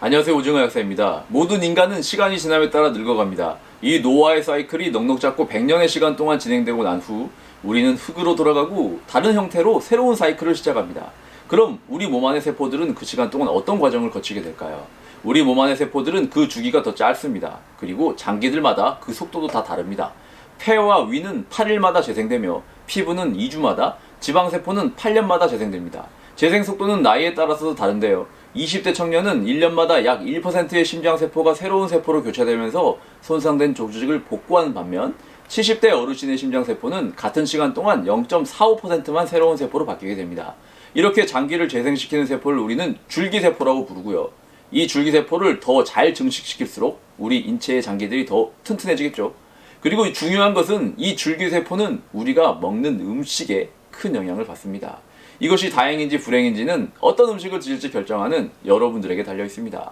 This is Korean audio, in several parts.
안녕하세요, 오징어 약사입니다. 모든 인간은 시간이 지남에 따라 늙어갑니다. 이 노화의 사이클이 넉넉 잡고 100년의 시간 동안 진행되고 난 후 우리는 흙으로 돌아가고 다른 형태로 새로운 사이클을 시작합니다. 그럼 우리 몸 안의 세포들은 그 시간 동안 어떤 과정을 거치게 될까요? 우리 몸 안의 세포들은 그 주기가 더 짧습니다. 그리고 장기들마다 그 속도도 다 다릅니다. 폐와 위는 8일마다 재생되며 피부는 2주마다, 지방세포는 8년마다 재생됩니다. 재생 속도는 나이에 따라서도 다른데요. 20대 청년은 1년마다 약 1%의 심장세포가 새로운 세포로 교체되면서 손상된 조직을 복구하는 반면 70대 어르신의 심장세포는 같은 시간 동안 0.45%만 새로운 세포로 바뀌게 됩니다. 이렇게 장기를 재생시키는 세포를 우리는 줄기세포라고 부르고요. 이 줄기세포를 더 잘 증식시킬수록 우리 인체의 장기들이 더 튼튼해지겠죠. 그리고 중요한 것은 이 줄기세포는 우리가 먹는 음식에 큰 영향을 받습니다. 이것이 다행인지 불행인지는 어떤 음식을 드실지 결정하는 여러분들에게 달려 있습니다.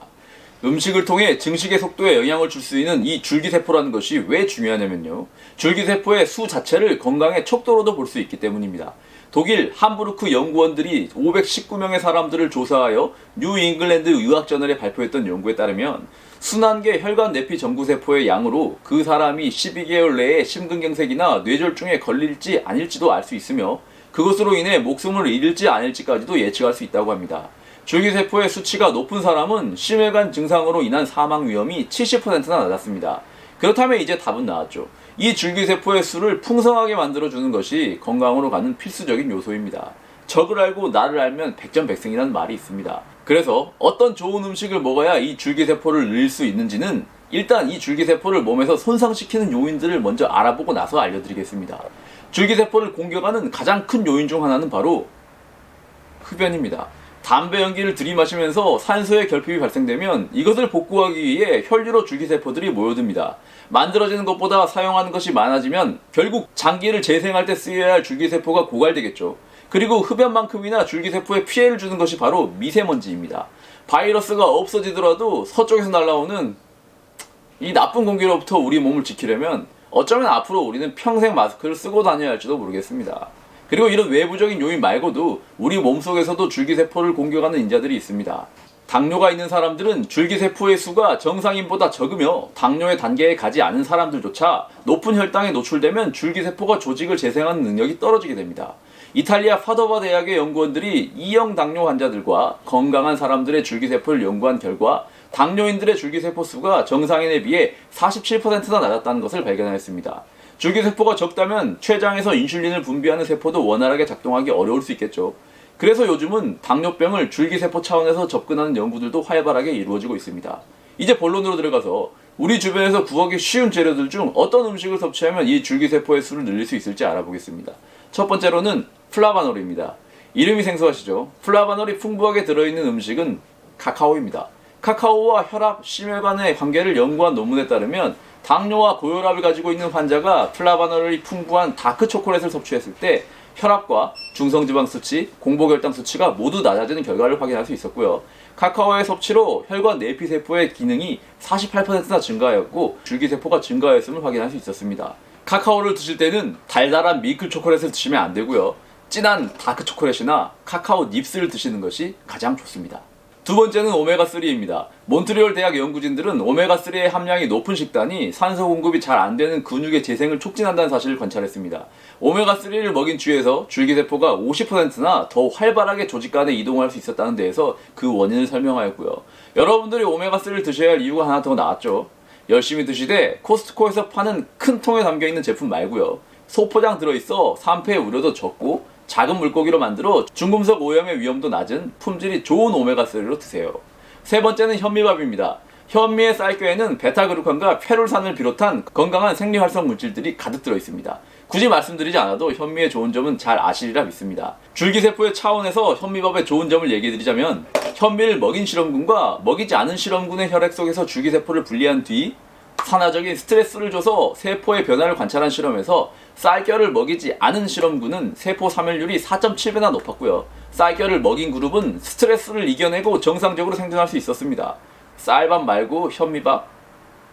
음식을 통해 증식의 속도에 영향을 줄 수 있는 이 줄기세포라는 것이 왜 중요하냐면요. 줄기세포의 수 자체를 건강의 척도로도 볼 수 있기 때문입니다. 독일 함부르크 연구원들이 519명의 사람들을 조사하여 뉴 잉글랜드 의학저널에 발표했던 연구에 따르면 순환계 혈관 내피 정구세포의 양으로 그 사람이 12개월 내에 심근경색이나 뇌졸중에 걸릴지 아닐지도 알 수 있으며 그것으로 인해 목숨을 잃을지 아닐지까지도 예측할 수 있다고 합니다. 줄기세포의 수치가 높은 사람은 심혈관 증상으로 인한 사망 위험이 70%나 낮았습니다. 그렇다면 이제 답은 나왔죠. 이 줄기세포의 수를 풍성하게 만들어주는 것이 건강으로 가는 필수적인 요소입니다. 적을 알고 나를 알면 백전백승이라는 말이 있습니다. 그래서 어떤 좋은 음식을 먹어야 이 줄기세포를 늘릴 수 있는지는 일단 이 줄기세포를 몸에서 손상시키는 요인들을 먼저 알아보고 나서 알려드리겠습니다. 줄기세포를 공격하는 가장 큰 요인 중 하나는 바로 흡연입니다. 담배 연기를 들이마시면서 산소의 결핍이 발생되면 이것을 복구하기 위해 혈류로 줄기세포들이 모여듭니다. 만들어지는 것보다 사용하는 것이 많아지면 결국 장기를 재생할 때 쓰여야 할 줄기세포가 고갈되겠죠. 그리고 흡연만큼이나 줄기세포에 피해를 주는 것이 바로 미세먼지입니다. 바이러스가 없어지더라도 서쪽에서 날아오는 이 나쁜 공기로부터 우리 몸을 지키려면 어쩌면 앞으로 우리는 평생 마스크를 쓰고 다녀야 할지도 모르겠습니다. 그리고 이런 외부적인 요인 말고도 우리 몸속에서도 줄기세포를 공격하는 인자들이 있습니다. 당뇨가 있는 사람들은 줄기세포의 수가 정상인보다 적으며 당뇨의 단계에 가지 않은 사람들조차 높은 혈당에 노출되면 줄기세포가 조직을 재생하는 능력이 떨어지게 됩니다. 이탈리아 파도바 대학의 연구원들이 2형 당뇨 환자들과 건강한 사람들의 줄기세포를 연구한 결과 당뇨인들의 줄기세포 수가 정상인에 비해 47%나 낮았다는 것을 발견하였습니다. 줄기세포가 적다면 췌장에서 인슐린을 분비하는 세포도 원활하게 작동하기 어려울 수 있겠죠. 그래서 요즘은 당뇨병을 줄기세포 차원에서 접근하는 연구들도 활발하게 이루어지고 있습니다. 이제 본론으로 들어가서 우리 주변에서 구하기 쉬운 재료들 중 어떤 음식을 섭취하면 이 줄기세포의 수를 늘릴 수 있을지 알아보겠습니다. 첫 번째로는 플라바놀입니다. 이름이 생소하시죠? 플라바놀이 풍부하게 들어있는 음식은 카카오입니다. 카카오와 혈압, 심혈관의 관계를 연구한 논문에 따르면 당뇨와 고혈압을 가지고 있는 환자가 플라바놀이 풍부한 다크 초콜릿을 섭취했을 때 혈압과 중성지방 수치, 공복혈당 수치가 모두 낮아지는 결과를 확인할 수 있었고요. 카카오의 섭취로 혈관 내피세포의 기능이 48%나 증가하였고 줄기세포가 증가하였음을 확인할 수 있었습니다. 카카오를 드실 때는 달달한 밀크 초콜릿을 드시면 안 되고요. 진한 다크 초콜릿이나 카카오 닙스를 드시는 것이 가장 좋습니다. 두 번째는 오메가3입니다. 몬트리올 대학 연구진들은 오메가3의 함량이 높은 식단이 산소 공급이 잘 안 되는 근육의 재생을 촉진한다는 사실을 관찰했습니다. 오메가3를 먹인 쥐에서 줄기세포가 50%나 더 활발하게 조직 간에 이동할 수 있었다는 데에서 그 원인을 설명하였고요. 여러분들이 오메가3를 드셔야 할 이유가 하나 더 나왔죠. 열심히 드시되 코스트코에서 파는 큰 통에 담겨있는 제품 말고요. 소포장 들어있어 산패 우려도 적고 작은 물고기로 만들어 중금속 오염의 위험도 낮은 품질이 좋은 오메가3로 드세요. 세 번째는 현미밥입니다. 현미의 쌀겨에는 베타그루칸과 페룰산을 비롯한 건강한 생리활성 물질들이 가득 들어있습니다. 굳이 말씀드리지 않아도 현미의 좋은 점은 잘 아시리라 믿습니다. 줄기세포의 차원에서 현미밥의 좋은 점을 얘기해드리자면 현미를 먹인 실험군과 먹이지 않은 실험군의 혈액 속에서 줄기세포를 분리한 뒤 산화적인 스트레스를 줘서 세포의 변화를 관찰한 실험에서 쌀겨를 먹이지 않은 실험군은 세포 사멸률이 4.7배나 높았고요. 쌀겨를 먹인 그룹은 스트레스를 이겨내고 정상적으로 생존할 수 있었습니다. 쌀밥 말고 현미밥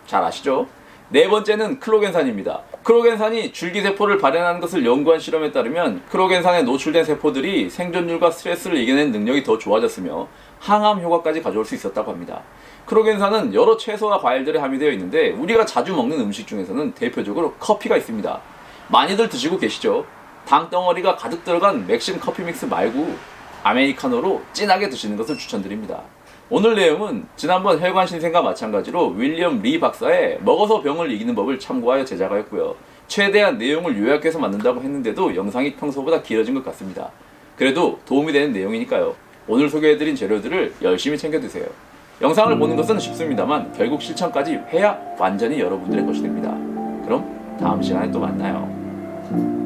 잘 아시죠? 네 번째는 클로겐산입니다. 클로겐산이 줄기세포를 발현하는 것을 연구한 실험에 따르면 클로겐산에 노출된 세포들이 생존율과 스트레스를 이겨낸 능력이 더 좋아졌으며 항암 효과까지 가져올 수 있었다고 합니다. 크로겐산은 여러 채소와 과일들에 함유되어 있는데 우리가 자주 먹는 음식 중에서는 대표적으로 커피가 있습니다. 많이들 드시고 계시죠? 당덩어리가 가득 들어간 맥심 커피 믹스 말고 아메리카노로 진하게 드시는 것을 추천드립니다. 오늘 내용은 지난번 혈관 신생과 마찬가지로 윌리엄 리 박사의 먹어서 병을 이기는 법을 참고하여 제작하였고요. 최대한 내용을 요약해서 만든다고 했는데도 영상이 평소보다 길어진 것 같습니다. 그래도 도움이 되는 내용이니까요. 오늘 소개해드린 재료들을 열심히 챙겨 드세요. 영상을 보는 것은 쉽습니다만 결국 실천까지 해야 완전히 여러분들의 것이 됩니다. 그럼 다음 시간에 또 만나요.